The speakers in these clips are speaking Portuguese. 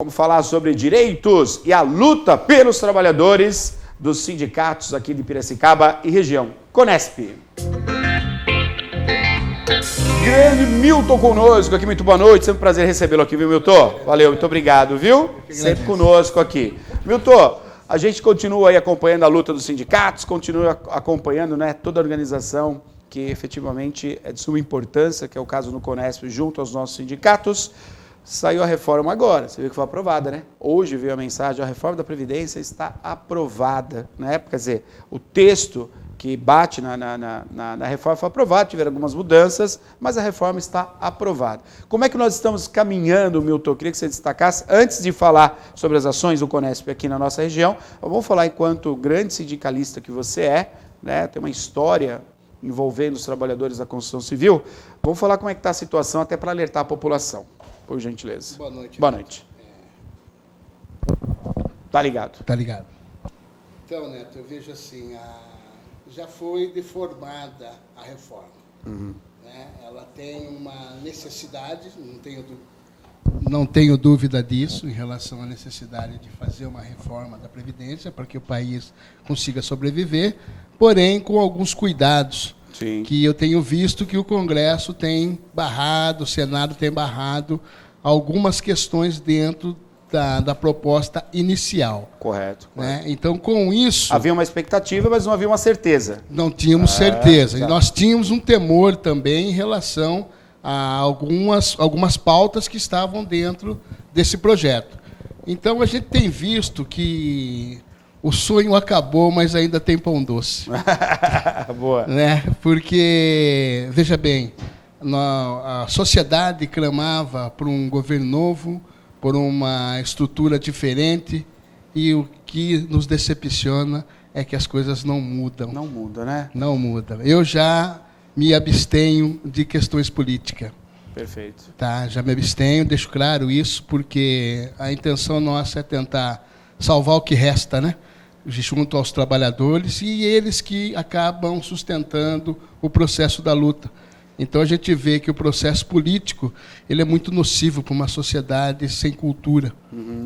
Vamos falar sobre direitos e a luta pelos trabalhadores dos sindicatos aqui de Piracicaba e região. Conesp. Grande Milton conosco aqui, muito boa noite, sempre um prazer recebê-lo aqui, viu, Milton? Valeu, muito obrigado, viu? Sempre conosco aqui. Milton, a gente continua aí acompanhando a luta dos sindicatos, continua acompanhando, né, toda a organização que efetivamente é de suma importância, que é o caso no Conesp, junto aos nossos sindicatos. Saiu a reforma agora, você viu que foi aprovada, né? Hoje veio a mensagem, a reforma da Previdência está aprovada, né? Quer dizer, o texto que bate na reforma foi aprovado, tiveram algumas mudanças, mas a reforma está aprovada. Como é que nós estamos caminhando, Milton? Eu queria que você destacasse, antes de falar sobre as ações do Conesp aqui na nossa região, vamos falar enquanto grande sindicalista que você é, né? Tem uma história envolvendo os trabalhadores da construção civil, vamos falar como é que está a situação, até para alertar a população. Por gentileza. Boa noite. Boa noite. Tá ligado. Tá ligado. Então, Neto, eu vejo assim, já foi deformada a reforma. Né? Ela tem uma necessidade, não tenho dúvida disso, em relação à necessidade de fazer uma reforma da Previdência para que o país consiga sobreviver, porém com alguns cuidados. Sim. Que eu tenho visto que o Congresso tem barrado, o Senado tem barrado algumas questões dentro da proposta inicial. Correto. Né? Então, com isso... Havia uma expectativa, mas não havia uma certeza. Não tínhamos certeza. Tá. E nós tínhamos um temor também em relação a algumas pautas que estavam dentro desse projeto. Então, a gente tem visto que... o sonho acabou, mas ainda tem pão doce. Boa. Né? Porque, veja bem, a sociedade clamava por um governo novo, por uma estrutura diferente, e o que nos decepciona é que as coisas não mudam. Não muda, né? Não mudam. Eu já me abstenho de questões políticas. Perfeito. Tá? Já me abstenho, deixo claro isso, porque a intenção nossa é tentar salvar o que resta, né? Junto aos trabalhadores, e eles que acabam sustentando o processo da luta. Então, a gente vê que o processo político ele é muito nocivo para uma sociedade sem cultura.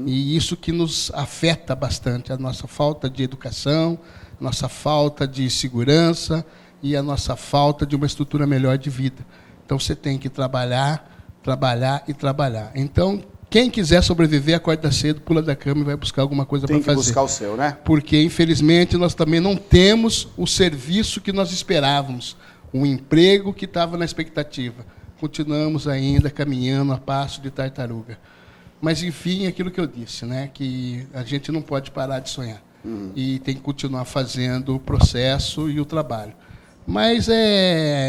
E isso que nos afeta bastante, a nossa falta de educação, a nossa falta de segurança e a nossa falta de uma estrutura melhor de vida. Então, você tem que trabalhar, trabalhar e trabalhar. Então, quem quiser sobreviver, acorda cedo, pula da cama e vai buscar alguma coisa para fazer. Tem que buscar o seu, né? Porque, infelizmente, nós também não temos o serviço que nós esperávamos, o emprego que estava na expectativa. Continuamos ainda caminhando a passo de tartaruga. Mas, enfim, aquilo que eu disse, né? Que a gente não pode parar de sonhar. E tem que continuar fazendo o processo e o trabalho. Mas,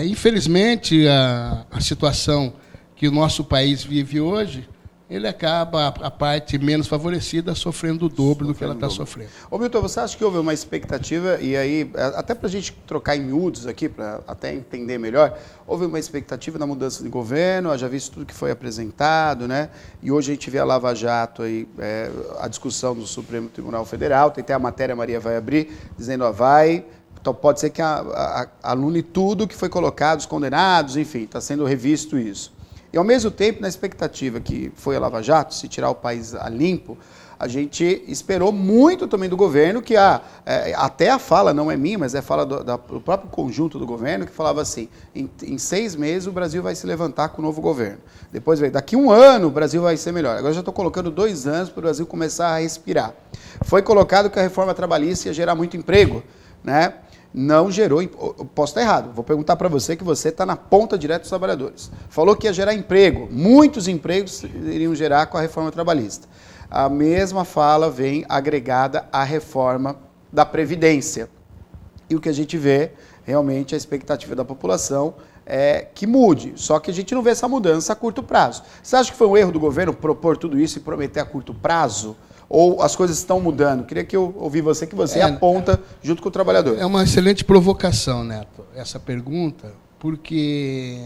infelizmente, a situação que o nosso país vive hoje, ele acaba, a parte menos favorecida, sofrendo o dobro do que ela está sofrendo. Ô, Milton, você acha que houve uma expectativa, e aí, até para a gente trocar em miúdos aqui, para até entender melhor, houve uma expectativa na mudança de governo, já visto tudo que foi apresentado, né? E hoje a gente vê a Lava Jato, aí, a discussão do Supremo Tribunal Federal, tem até a matéria, a Maria vai abrir, dizendo, então pode ser que anule tudo que foi colocado, os condenados, enfim, está sendo revisto isso. E, ao mesmo tempo, na expectativa que foi a Lava Jato, se tirar o país a limpo, a gente esperou muito também do governo, que até a fala, não é minha, mas é a fala do próprio conjunto do governo, que falava assim, em 6 meses o Brasil vai se levantar com o novo governo. Depois, daqui 1 ano o Brasil vai ser melhor. Agora já estou colocando 2 anos para o Brasil começar a respirar. Foi colocado que a reforma trabalhista ia gerar muito emprego, né? Não gerou, posso estar errado, vou perguntar para você que você está na ponta direta dos trabalhadores. Falou que ia gerar emprego, muitos empregos iriam gerar com a reforma trabalhista. A mesma fala vem agregada à reforma da Previdência. E o que a gente vê, realmente, a expectativa da população é que mude, só que a gente não vê essa mudança a curto prazo. Você acha que foi um erro do governo propor tudo isso e prometer a curto prazo? Ou as coisas estão mudando? Queria que eu ouvisse você, que você aponta junto com o trabalhador. É uma excelente provocação, Neto, essa pergunta, porque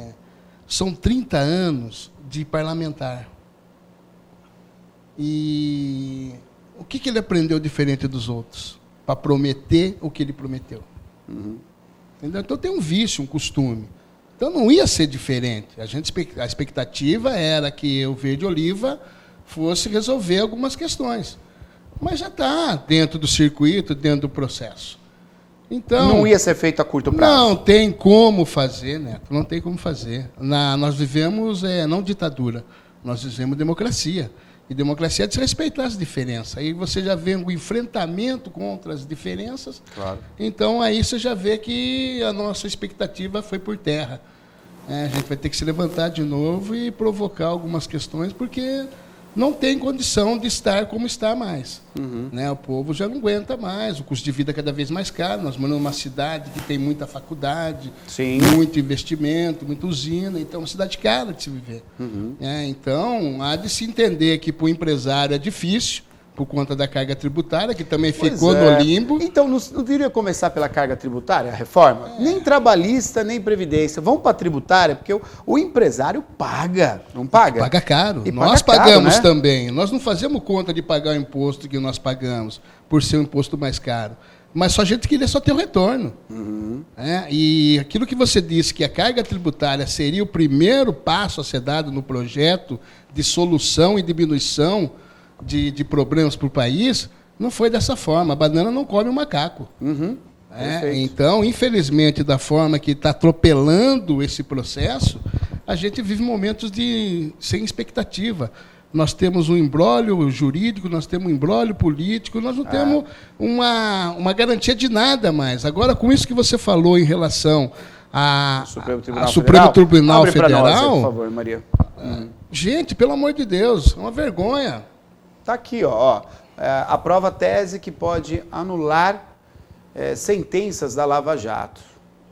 são 30 anos de parlamentar. E o que ele aprendeu diferente dos outros? Para prometer o que ele prometeu. Entendeu? Então tem um vício, um costume. Então não ia ser diferente. A expectativa era que o Verde Oliva fosse resolver algumas questões. Mas já está dentro do circuito, dentro do processo. Então, não ia ser feito a curto prazo? Não tem como fazer, Neto, não tem como fazer. Nós vivemos, não ditadura, nós vivemos democracia. E democracia é desrespeitar as diferenças. Aí você já vê um enfrentamento contra as diferenças. Claro. Então, aí você já vê que a nossa expectativa foi por terra. A gente vai ter que se levantar de novo e provocar algumas questões, porque não tem condição de estar como está mais. O povo já não aguenta mais, o custo de vida é cada vez mais caro. Nós moramos numa cidade que tem muita faculdade, Sim. muito investimento, muita usina, então é uma cidade cara de se viver. Então, há de se entender que para o empresário é difícil, por conta da carga tributária, que também ficou no limbo. Então, não deveria começar pela carga tributária, a reforma? Nem trabalhista, nem previdência. Vamos para a tributária, porque o empresário paga, não paga? Paga caro. E nós paga pagamos caro, né? também. Nós não fazemos conta de pagar o imposto que nós pagamos, por ser um imposto mais caro. Mas só a gente queria só ter o retorno. E aquilo que você disse, que a carga tributária seria o primeiro passo a ser dado no projeto de solução e diminuição de problemas para o país, não foi dessa forma. A banana não come o macaco. Então, infelizmente, da forma que está atropelando esse processo, a gente vive momentos sem expectativa. Nós temos um imbróglio jurídico, nós temos um imbróglio político, nós não temos uma garantia de nada mais. Agora, com isso que você falou em relação ao Supremo Tribunal Federal... Abre para nós, por favor, Maria. Gente, pelo amor de Deus, é uma vergonha. Está aqui, ó. Aprova a tese que pode anular sentenças da Lava Jato,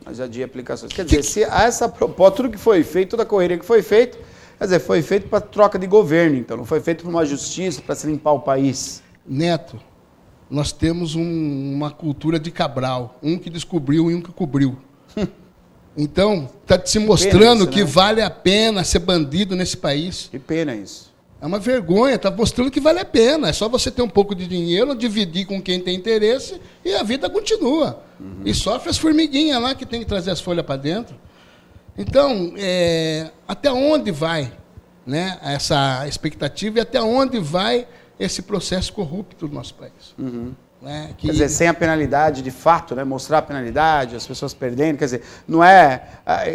mas já de aplicações. Quer dizer, se essa proposta, tudo que foi feito, toda a correria que foi feita, quer dizer, foi feito para troca de governo, então, não foi feito para uma justiça, para se limpar o país. Neto, nós temos uma cultura de Cabral, um que descobriu e um que cobriu. Então, está se mostrando isso, que vale a pena ser bandido nesse país. Que pena isso. É uma vergonha, está mostrando que vale a pena. É só você ter um pouco de dinheiro, dividir com quem tem interesse e a vida continua. E sofre as formiguinhas lá que tem que trazer as folhas para dentro. Então, até onde vai, né, essa expectativa e até onde vai esse processo corrupto do nosso país? Quer dizer, sem a penalidade de fato, né? Mostrar a penalidade, as pessoas perdendo, quer dizer, não é...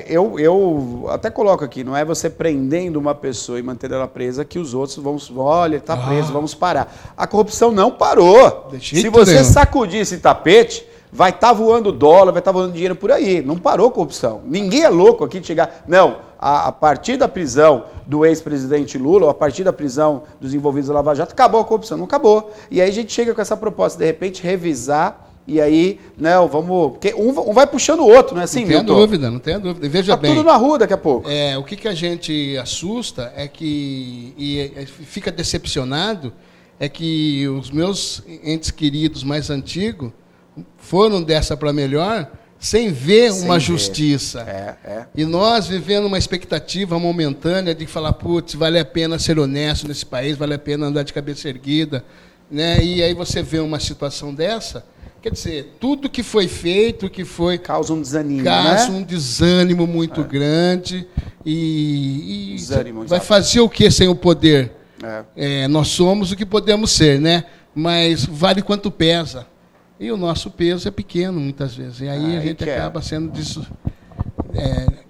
Eu até coloco aqui, não é você prendendo uma pessoa e mantendo ela presa que os outros vão... Olha, ele está preso, vamos parar. A corrupção não parou. Se você sacudir esse tapete, vai estar voando dólar, vai estar voando dinheiro por aí. Não parou a corrupção. Ninguém é louco aqui de chegar... Não, a partir da prisão do ex-presidente Lula, ou a partir da prisão dos envolvidos na Lava Jato, acabou a corrupção. Não acabou. E aí a gente chega com essa proposta, de repente, revisar, e aí, não, vamos... Porque um vai puxando o outro, não é assim, Milton? Não tenha dúvida. Veja bem. Tá tudo na rua daqui a pouco. O que a gente assusta é que, e fica decepcionado, é que os meus entes queridos mais antigos foram dessa para melhor, sem ver uma justiça. E nós vivendo uma expectativa momentânea de falar, putz, vale a pena ser honesto nesse país, vale a pena andar de cabeça erguida, né? E aí você vê uma situação dessa, quer dizer, tudo que foi feito, que foi... Causa um desânimo, Causa um desânimo muito grande e desânimo, vai fazer o que sem o poder? Nós somos o que podemos ser, né? Mas vale quanto pesa. E o nosso peso é pequeno, muitas vezes. E aí a gente acaba sendo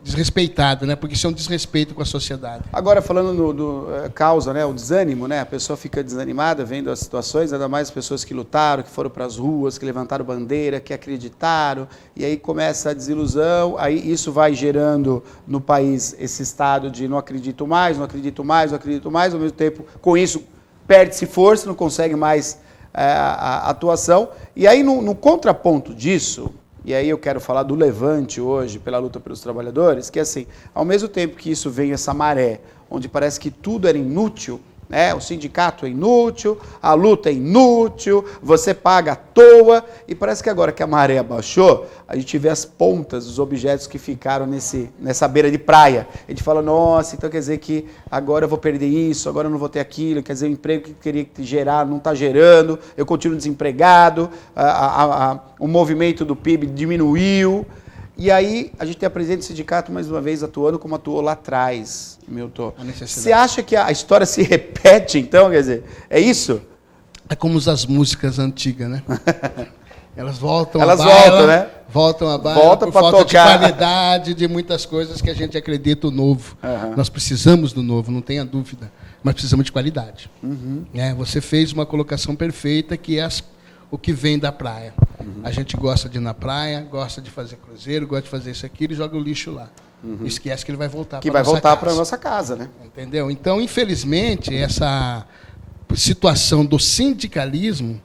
desrespeitado, né? Porque isso é um desrespeito com a sociedade. Agora, falando do causa, né? O desânimo, né? A pessoa fica desanimada vendo as situações, ainda mais as pessoas que lutaram, que foram para as ruas, que levantaram bandeira, que acreditaram, e aí começa a desilusão, aí isso vai gerando no país esse estado de não acredito mais, não acredito mais, não acredito mais, ao mesmo tempo, com isso, perde-se força, não consegue mais a atuação. E aí, no contraponto disso, e aí eu quero falar do levante hoje, pela luta pelos trabalhadores, que assim, ao mesmo tempo que isso vem essa maré, onde parece que tudo era inútil, né? O sindicato é inútil, a luta é inútil, você paga à toa, e parece que agora que a maré abaixou, a gente vê as pontas dos objetos que ficaram nessa beira de praia. A gente fala, nossa, então quer dizer que agora eu vou perder isso, agora eu não vou ter aquilo, quer dizer, o emprego que queria gerar não está gerando, eu continuo desempregado, o movimento do PIB diminuiu. E aí a gente tem a presidente do sindicato, mais uma vez, atuando como atuou lá atrás, Milton. Você acha que a história se repete, então? Quer dizer, é isso? É como as músicas antigas, né? Elas voltam Elas a baila, voltam, né? Voltam a baila Volta por pra falta tocar. de qualidade, de muitas coisas que a gente acredita o novo. Nós precisamos do novo, não tenha dúvida, mas precisamos de qualidade. Você fez uma colocação perfeita, que é o que vem da praia. A gente gosta de ir na praia, gosta de fazer cruzeiro, gosta de fazer isso aqui, e joga o lixo lá. Esquece que ele vai voltar para a nossa casa. Que vai voltar para a nossa casa, né? Entendeu? Então, infelizmente, essa situação do sindicalismo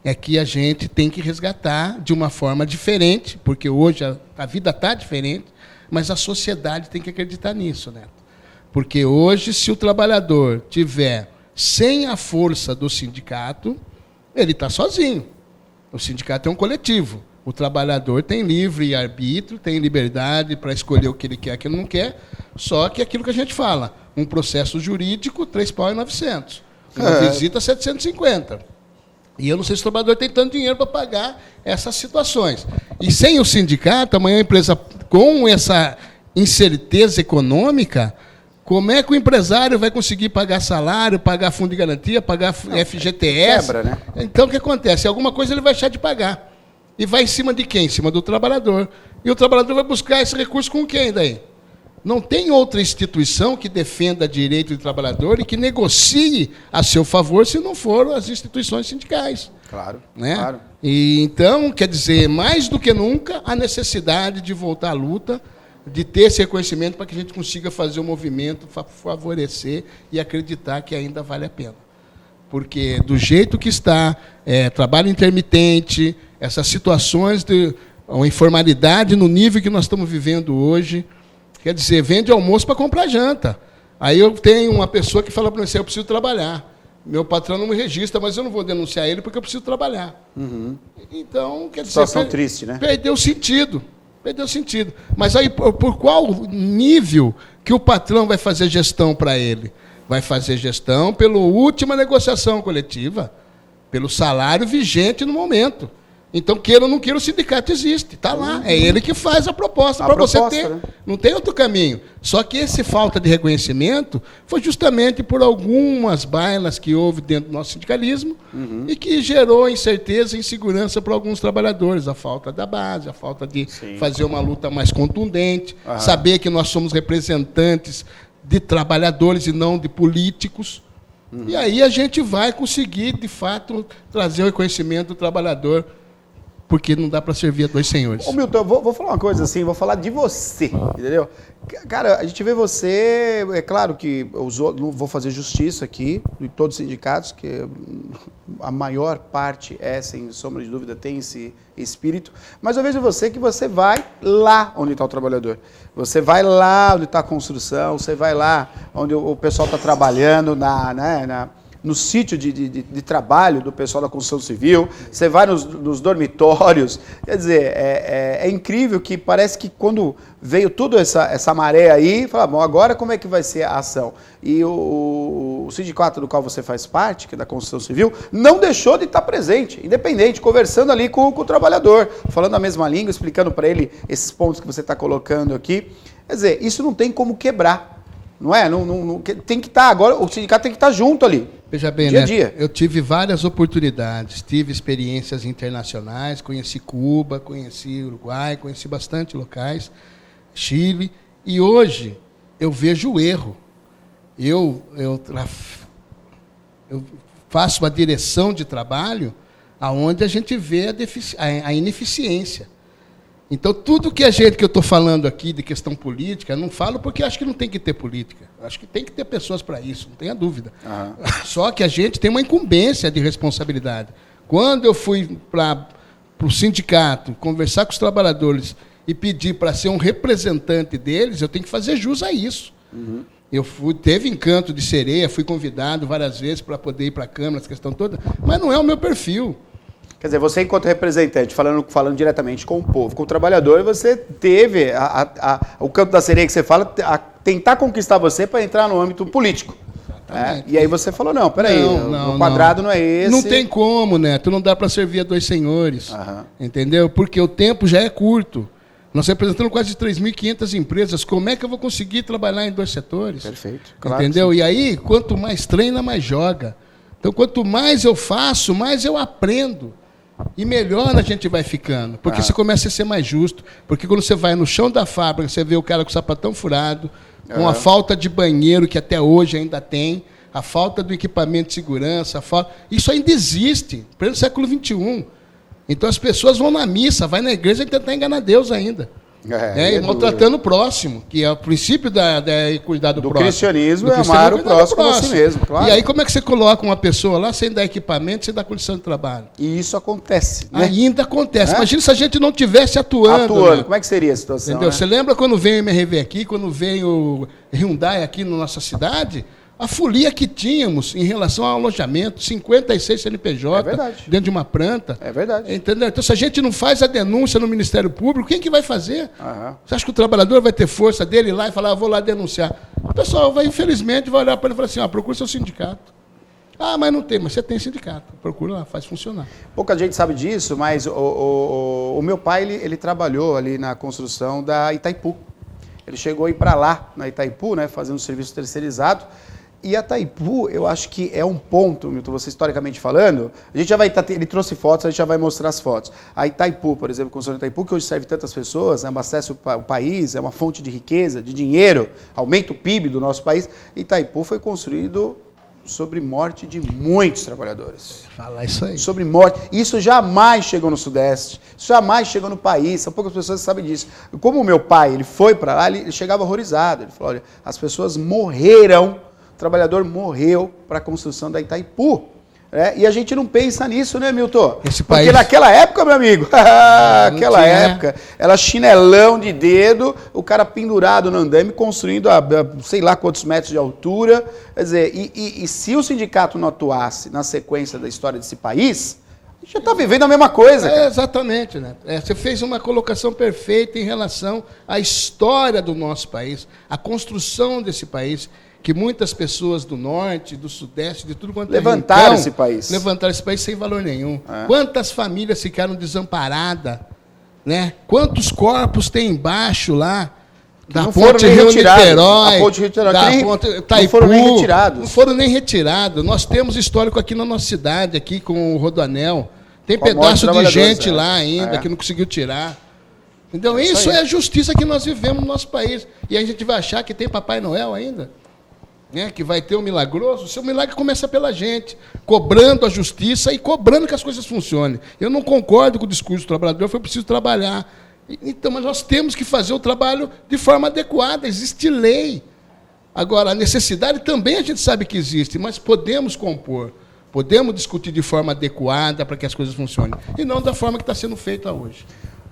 é que a gente tem que resgatar de uma forma diferente, porque hoje a vida está diferente, mas a sociedade tem que acreditar nisso, né? Porque hoje, se o trabalhador tiver sem a força do sindicato, ele está sozinho. O sindicato é um coletivo. O trabalhador tem livre arbítrio, tem liberdade para escolher o que ele quer e o que ele não quer, só que aquilo que a gente fala, um processo jurídico, 3 pau e 900. Uma visita, 750. E eu não sei se o trabalhador tem tanto dinheiro para pagar essas situações. E sem o sindicato, amanhã a empresa, com essa incerteza econômica, como é que o empresário vai conseguir pagar salário, pagar fundo de garantia, pagar FGTS? Quebra, né? Então, o que acontece? Alguma coisa ele vai deixar de pagar. E vai em cima de quem? Em cima do trabalhador. E o trabalhador vai buscar esse recurso com quem daí? Não tem outra instituição que defenda direito do trabalhador e que negocie a seu favor, se não for as instituições sindicais. Claro, né? claro. E, então, quer dizer, mais do que nunca, a necessidade de voltar à luta, de ter esse reconhecimento para que a gente consiga fazer um movimento, favorecer e acreditar que ainda vale a pena. Porque, do jeito que está, trabalho intermitente, essas situações de uma informalidade no nível que nós estamos vivendo hoje, quer dizer, vende almoço para comprar janta. Aí eu tenho uma pessoa que fala para mim assim, eu preciso trabalhar. Meu patrão não me registra, mas eu não vou denunciar ele porque eu preciso trabalhar. Então, quer dizer... Situação triste, né? Perdeu sentido. Perdeu sentido. Mas aí, por qual nível que o patrão vai fazer gestão para ele? Vai fazer gestão pela última negociação coletiva, pelo salário vigente no momento. Então, queira ou não queira, o sindicato existe, está lá. É ele que faz a proposta para você ter. Né? Não tem outro caminho. Só que essa falta de reconhecimento foi justamente por algumas bailas que houve dentro do nosso sindicalismo e que gerou incerteza e insegurança para alguns trabalhadores. A falta da base, a falta de fazer uma luta mais contundente, saber que nós somos representantes de trabalhadores e não de políticos. E aí a gente vai conseguir, de fato, trazer o reconhecimento do trabalhador, porque não dá para servir a dois senhores. Ô Milton, vou falar uma coisa assim, vou falar de você, entendeu? Cara, a gente vê você, é claro que não vou fazer justiça aqui, de todos os sindicatos, que a maior parte sem sombra de dúvida, tem esse espírito, mas eu vejo você que você vai lá onde está o trabalhador. Você vai lá onde está a construção, você vai lá onde o pessoal está trabalhando, no sítio de trabalho do pessoal da construção civil, você vai nos dormitórios. Quer dizer, é incrível que parece que quando veio toda essa maré aí, fala, bom, agora como é que vai ser a ação? E o sindicato do qual você faz parte, que é da construção civil, não deixou de estar presente, independente, conversando ali com o trabalhador, falando a mesma língua, explicando para ele esses pontos que você está colocando aqui. Quer dizer, isso não tem como quebrar. Não é? Tem que estar agora, o sindicato tem que estar junto ali. Veja bem, dia a dia. Eu tive várias oportunidades, tive experiências internacionais, conheci Cuba, conheci Uruguai, conheci bastante locais, Chile, e hoje eu vejo o erro. Eu faço uma direção de trabalho onde a gente vê a ineficiência. Então, tudo que eu estou falando aqui de questão política, eu não falo porque acho que não tem que ter política. Acho que tem que ter pessoas para isso, não tenha dúvida. Só que a gente tem uma incumbência de responsabilidade. Quando eu fui para o sindicato conversar com os trabalhadores e pedir para ser um representante deles, eu tenho que fazer jus a isso. Teve Encanto de Sereia, fui convidado várias vezes para poder ir para a Câmara, essa questão toda, mas não é o meu perfil. Quer dizer, você enquanto representante, falando diretamente com o povo, com o trabalhador, você teve o canto da sereia que você fala, a tentar conquistar você para entrar no âmbito político. E aí você falou, não, peraí, o quadrado não é esse. Não tem como, Neto, não dá para servir a dois senhores, entendeu? Porque o tempo já é curto. Nós representamos quase 3.500 empresas. Como é que eu vou conseguir trabalhar em 2 setores? Perfeito. Claro, entendeu? E aí, quanto mais treina, mais joga. Então, quanto mais eu faço, mais eu aprendo. E melhor a gente vai ficando. Porque você começa a ser mais justo. Porque quando você vai no chão da fábrica, você vê o cara com o sapatão furado, com a falta de banheiro, que até hoje ainda tem, a falta do equipamento de segurança, isso ainda existe, pleno século XXI. Então as pessoas vão na missa, vai na igreja e tentar enganar Deus ainda. E maltratando o próximo, que é o princípio da cuidar do próximo. Cristianismo é amar o próximo como a si mesmo, claro. E aí como é que você coloca uma pessoa lá sem dar equipamento, sem dar condição de trabalho? E isso acontece, né? Ainda acontece. Imagina se a gente não tivesse atuando. Né? Como é que seria a situação? Entendeu? Né? Você lembra quando veio o MRV aqui, quando veio o Hyundai aqui na nossa cidade? A folia que tínhamos em relação ao alojamento, 56 CNPJ dentro de uma planta. É verdade. Entendeu? Então, se a gente não faz a denúncia no Ministério Público, quem que vai fazer? Você acha que o trabalhador vai ter força dele ir lá e falar, vou lá denunciar? O pessoal vai, infelizmente, vai olhar para ele e falar assim, procura seu sindicato. Mas não tem, mas você tem sindicato. Procura lá, faz funcionar. Pouca gente sabe disso, mas o meu pai, ele trabalhou ali na construção da Itaipu. Ele chegou a ir para lá, na Itaipu, né, fazendo serviço terceirizado. E a Itaipu, eu acho que é um ponto, Milton, você historicamente falando, a gente já vai, ele trouxe fotos, a gente já vai mostrar as fotos. A Itaipu, por exemplo, a construção da Itaipu, que hoje serve tantas pessoas, abastece o país, é uma fonte de riqueza, de dinheiro, aumenta o PIB do nosso país. Itaipu foi construído sobre morte de muitos trabalhadores. Fala isso aí. Sobre morte. Isso jamais chegou no Sudeste, isso jamais chegou no país, são poucas pessoas que sabem disso. Como o meu pai, ele foi para lá, ele chegava horrorizado, ele falou, olha, as pessoas morreram, o trabalhador morreu para a construção da Itaipu. E a gente não pensa nisso, né, Milton? Porque naquela época, meu amigo, aquela época, era chinelão de dedo, o cara pendurado no andame, construindo a sei lá quantos metros de altura. Quer dizer, e se o sindicato não atuasse na sequência da história desse país, a gente já está vivendo a mesma coisa. Exatamente, né? Você fez uma colocação perfeita em relação à história do nosso país, à construção desse país, que muitas pessoas do norte, do sudeste, de tudo quanto levantaram esse país. Levantaram esse país sem valor nenhum. Quantas famílias ficaram desamparadas, né? Quantos corpos tem embaixo lá da ponte Rio-Niterói, da ponte Rio-Niterói, da ponte Itaipu, não foram nem retirados. Não foram nem retirados. Nós temos histórico aqui na nossa cidade, aqui com o Rodoanel. Tem pedaço de gente lá ainda que não conseguiu tirar. Então, isso é a justiça que nós vivemos no nosso país. E a gente vai achar que tem Papai Noel ainda? Que vai ter um milagroso, o seu milagre começa pela gente, cobrando a justiça e cobrando que as coisas funcionem. Eu não concordo com o discurso do trabalhador, foi preciso trabalhar. Então, mas nós temos que fazer o trabalho de forma adequada, existe lei. Agora, a necessidade também a gente sabe que existe, mas podemos compor, podemos discutir de forma adequada para que as coisas funcionem, e não da forma que está sendo feita hoje.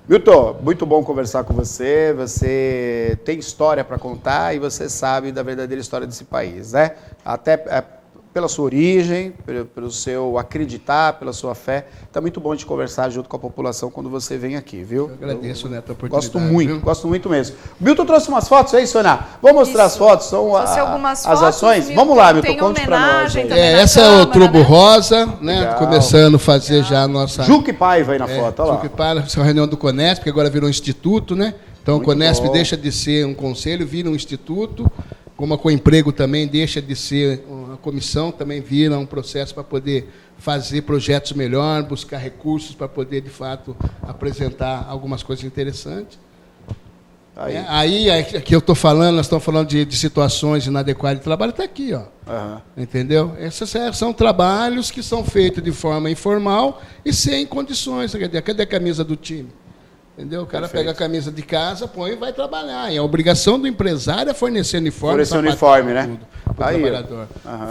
Milton, muito bom conversar com você. Você tem história para contar e você sabe da verdadeira história desse país, né? Até pela sua origem, pelo seu acreditar, pela sua fé. Está muito bom de conversar junto com a população quando você vem aqui, viu? Eu agradeço, Neto, a oportunidade. Gosto muito mesmo. Milton trouxe umas fotos, é isso, Ana? Vamos mostrar as fotos, são as ações? Milton, vamos lá, Milton, conte para nós. Essa é o Trobo Rosa, né? Legal. Começando a fazer já a nossa... Juque Paiva aí na foto, olha lá. Juque Paiva, essa é a reunião do Conesp, que agora virou um instituto, né? Então muito o Conesp deixa de ser um conselho, vira um instituto. Como a Coemprego também deixa de ser uma comissão, também vira um processo para poder fazer projetos melhor, buscar recursos para poder, de fato, apresentar algumas coisas interessantes. Aí aqui eu estou falando, nós estamos falando de situações inadequadas de trabalho, está aqui, ó. Entendeu? Esses são trabalhos que são feitos de forma informal e sem condições. Cadê a camisa do time? Entendeu? O cara pega a camisa de casa, põe e vai trabalhar. E a obrigação do empresário é fornecer uniforme. Fornecer uniforme, né? Para o trabalhador.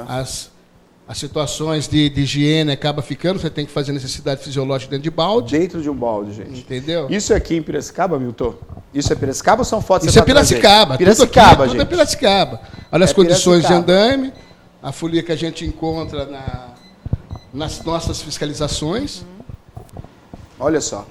As situações de higiene acaba ficando, você tem que fazer necessidade fisiológica dentro de balde. Dentro de um balde, gente. Entendeu? Isso aqui em Piracicaba, Milton? Isso é Piracicaba ou são fotos? Isso é Piracicaba. Piracicaba, gente. Tudo é Piracicaba. Olha as condições de andame, a folia que a gente encontra nas nossas fiscalizações. Olha só.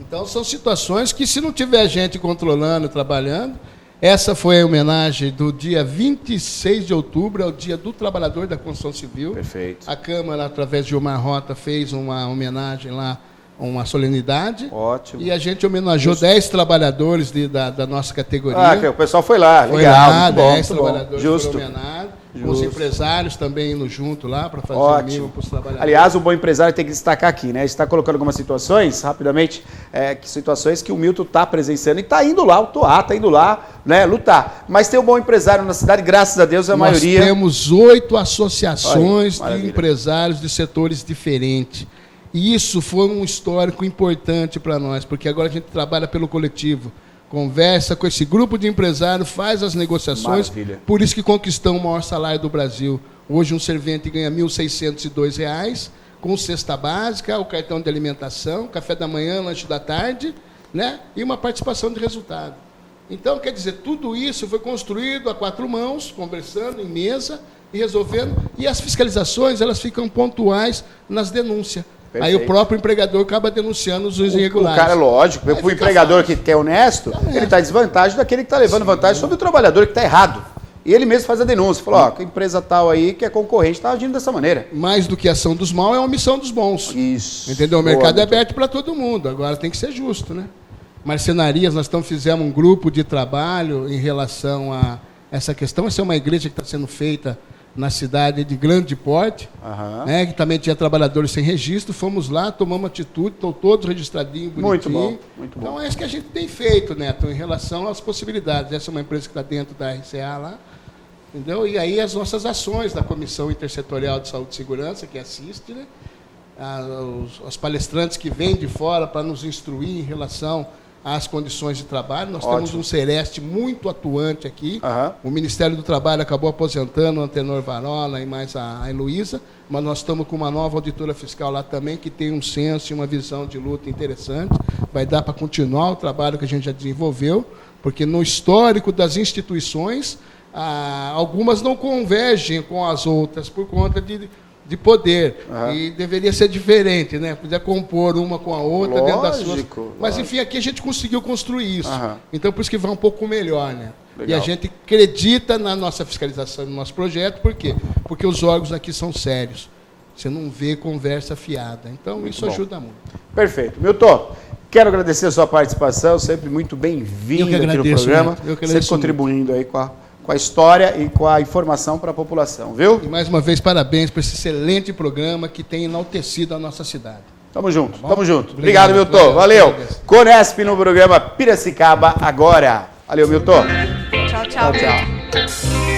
Então, são situações que, se não tiver gente controlando, trabalhando, essa foi a homenagem do dia 26 de outubro, é o Dia do Trabalhador da Construção Civil. Perfeito. A Câmara, através de Gilmar Rota, fez uma homenagem lá uma solenidade. Ótimo. E a gente homenageou 10 trabalhadores da nossa categoria. Ah, que o pessoal foi lá, Foi legal. lá, Muito bom, 10 muito bom. trabalhadores Justo. foram homenageados. Os empresários também indo junto lá para fazer o mínimo para os trabalhadores. Aliás, o bom empresário tem que destacar aqui, né? A gente está colocando algumas situações, rapidamente, situações que o Milton está presenciando e está indo lá, está indo lá, né, lutar. Mas tem um bom empresário na cidade, graças a Deus, maioria... Nós temos 8 associações Olha, de empresários de setores diferentes. E isso foi um histórico importante para nós, porque agora a gente trabalha pelo coletivo. Conversa com esse grupo de empresários, faz as negociações, Maravilha. por isso que conquistamos o maior salário do Brasil. Hoje um servente ganha R$ 1.602, com cesta básica, o cartão de alimentação, café da manhã, lanche da tarde, né? E uma participação de resultado. Então, quer dizer, tudo isso foi construído a 4 mãos, conversando em mesa e resolvendo, e as fiscalizações elas ficam pontuais nas denúncias. Perfeito. Aí o próprio empregador acaba denunciando os irregulares. O cara, lógico, o empregador que é honesto, ele está em desvantagem daquele que está levando vantagem sobre o trabalhador que está errado. E ele mesmo faz a denúncia, falou, ó, que empresa tal aí que é concorrente está agindo dessa maneira. Mais do que a ação dos maus é a omissão dos bons. Isso. Entendeu? O mercado é aberto para todo mundo, agora tem que ser justo, né? Marcenarias, nós fizemos um grupo de trabalho em relação a essa questão. Essa é uma igreja que está sendo feita na cidade de grande porte, né, que também tinha trabalhadores sem registro. Fomos lá, tomamos atitude, estão todos registradinhos, bonitinho. Muito bom, muito bom. Então é isso que a gente tem feito, Neto, em relação às possibilidades. Essa é uma empresa que está dentro da RCA lá, entendeu? E aí as nossas ações da Comissão Intersetorial de Saúde e Segurança, que assiste, né, os palestrantes que vêm de fora para nos instruir em relação às condições de trabalho. Nós temos um Sereste muito atuante aqui. O Ministério do Trabalho acabou aposentando o Antenor Varola e mais a Heloísa, mas nós estamos com uma nova auditora fiscal lá também, que tem um senso e uma visão de luta interessante. Vai dar para continuar o trabalho que a gente já desenvolveu, porque no histórico das instituições, algumas não convergem com as outras por conta de poder, e deveria ser diferente, né? Podia compor uma com a outra, dentro das suas... Mas, enfim, aqui a gente conseguiu construir isso. Então, por isso que vai um pouco melhor, né? Legal. E a gente acredita na nossa fiscalização, no nosso projeto. Por quê? Porque os órgãos aqui são sérios. Você não vê conversa fiada. Então, muito isso bom. Ajuda muito. Perfeito. Milton, quero agradecer a sua participação, sempre muito bem-vindo aqui no programa. Sempre contribuindo aí com a história e com a informação para a população, viu? E mais uma vez, parabéns por esse excelente programa que tem enaltecido a nossa cidade. Tamo junto, tamo junto. Obrigado, Milton. Valeu. Conesp no programa Piracicaba agora. Valeu, Milton. Tchau, tchau. Tchau, tchau.